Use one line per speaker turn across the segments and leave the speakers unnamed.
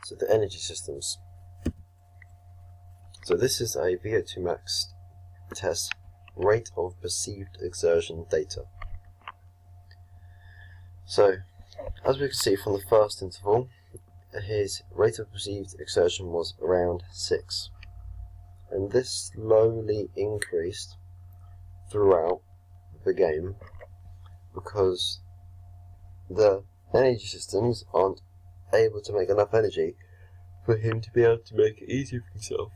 So the energy systems. So this is a VO2 max test, rate of perceived exertion data. So as we can see from the first interval, his rate of perceived exertion was around 6, and this slowly increased throughout the game because the energy systems aren't able to make enough energy for him to be able to make it easy for himself.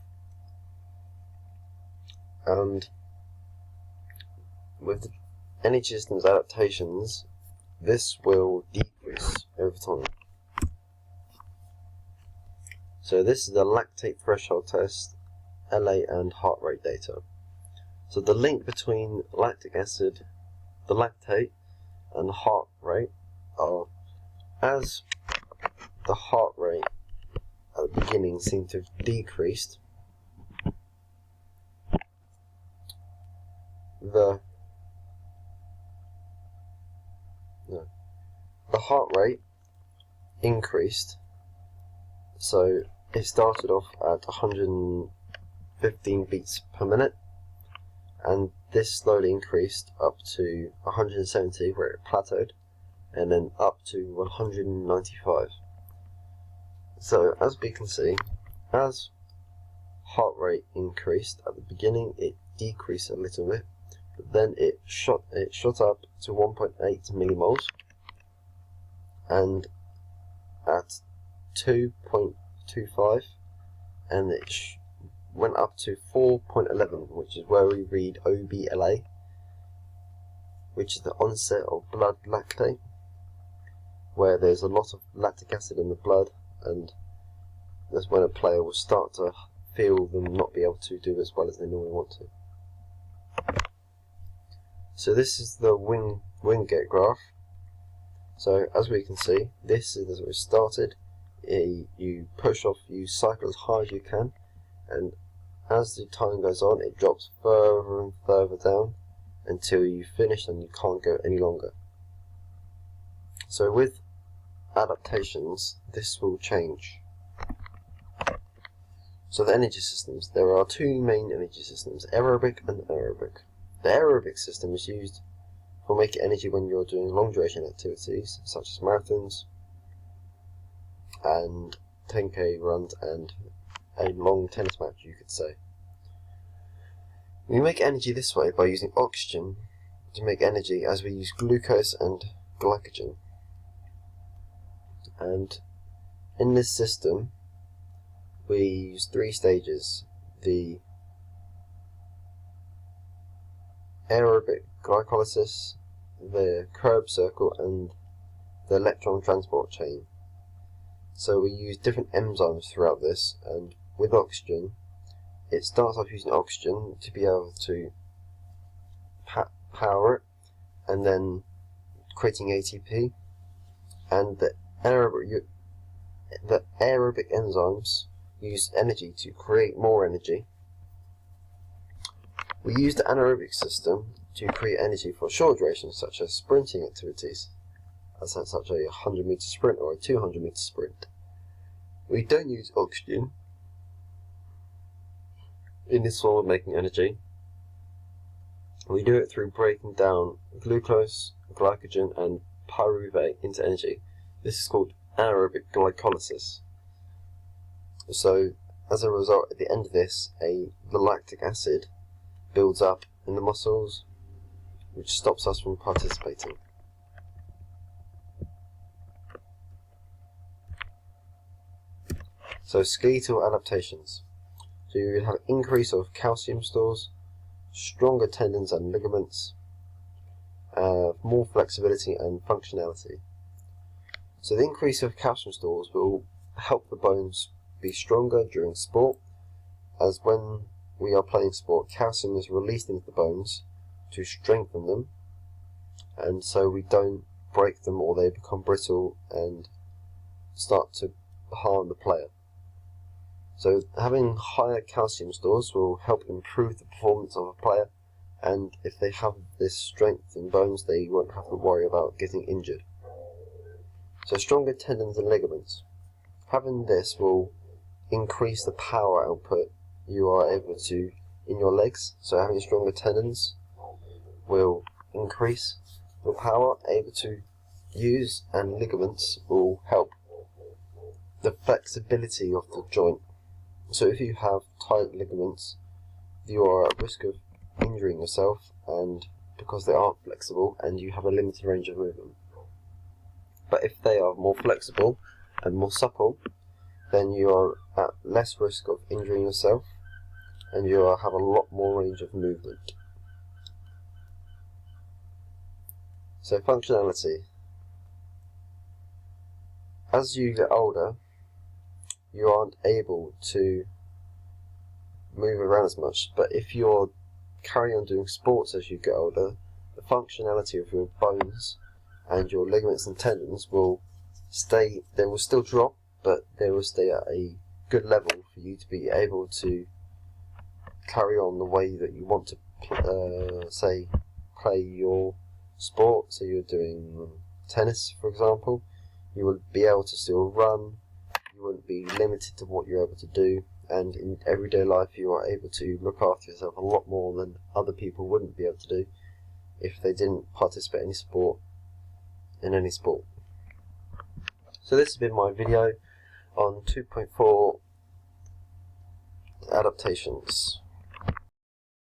And with the energy systems adaptations, this will decrease over time. So this is the lactate threshold test, LA and heart rate data. So the link between lactic acid, the lactate, and the heart rate are, as the heart rate at the beginning seemed to have decreased, the heart rate increased. So it started off at 115 beats per minute, and this slowly increased up to 170 where it plateaued, and then up to 195. So as we can see, as heart rate increased at the beginning, it decreased a little bit, but then it shot up to 1.8 millimoles, and at 2.25, and it went up to 4.11, which is where we read OBLA, which is the onset of blood lactate, where there's a lot of lactic acid in the blood, and that's when a player will start to feel them not be able to do as well as they normally want to. So this is the Wingate graph. So as we can see, this is as it started. You push off, you cycle as hard as you can, and as the time goes on, it drops further and further down until you finish and you can't go any longer. So with adaptations, this will change. So the energy systems, there are two main energy systems, aerobic and anaerobic. The aerobic system is used for making energy when you're doing long duration activities such as marathons and 10k runs and a long tennis match, you could say. We make energy this way by using oxygen to make energy, as we use glucose and glycogen. And in this system we use 3 stages: the aerobic glycolysis, the Krebs circle, and the electron transport chain. So we use different enzymes throughout this, and with oxygen, it starts off using oxygen to be able to power it, and then creating ATP, and the aerobic enzymes use energy to create more energy. We use the anaerobic system to create energy for short durations such as sprinting activities, as such a 100-meter sprint or a 200-meter sprint. We don't use oxygen in this form of making energy. We do it through breaking down glucose, glycogen and pyruvate into energy. This is called anaerobic glycolysis. So as a result, at the end of this, the lactic acid builds up in the muscles, which stops us from participating. So skeletal adaptations. So you have increase of calcium stores, stronger tendons and ligaments, more flexibility and functionality. So the increase of calcium stores will help the bones be stronger during sport, as when we are playing sport, calcium is released into the bones to strengthen them, and so we don't break them or they become brittle and start to harm the player. So having higher calcium stores will help improve the performance of a player, and if they have this strength in bones, they won't have to worry about getting injured. So stronger tendons and ligaments. Having this will increase the power output you are able to in your legs. So having stronger tendons will increase the power able to use, and ligaments will help the flexibility of the joint. So if you have tight ligaments, you are at risk of injuring yourself, and because they aren't flexible and you have a limited range of movement. But if they are more flexible and more supple, then you are at less risk of injuring yourself, and you have a lot more range of movement. So functionality. As you get older, you aren't able to move around as much, but if you're carrying on doing sports as you get older, the functionality of your bones and your ligaments and tendons will stay, they will still drop, but they will stay at a good level for you to be able to carry on the way that you want to, say, play your sport. So you're doing tennis, for example, you will be able to still run, you wouldn't be limited to what you're able to do, and in everyday life you are able to look after yourself a lot more than other people wouldn't be able to do if they didn't participate in any sport. So this has been my video on 2.4 adaptations.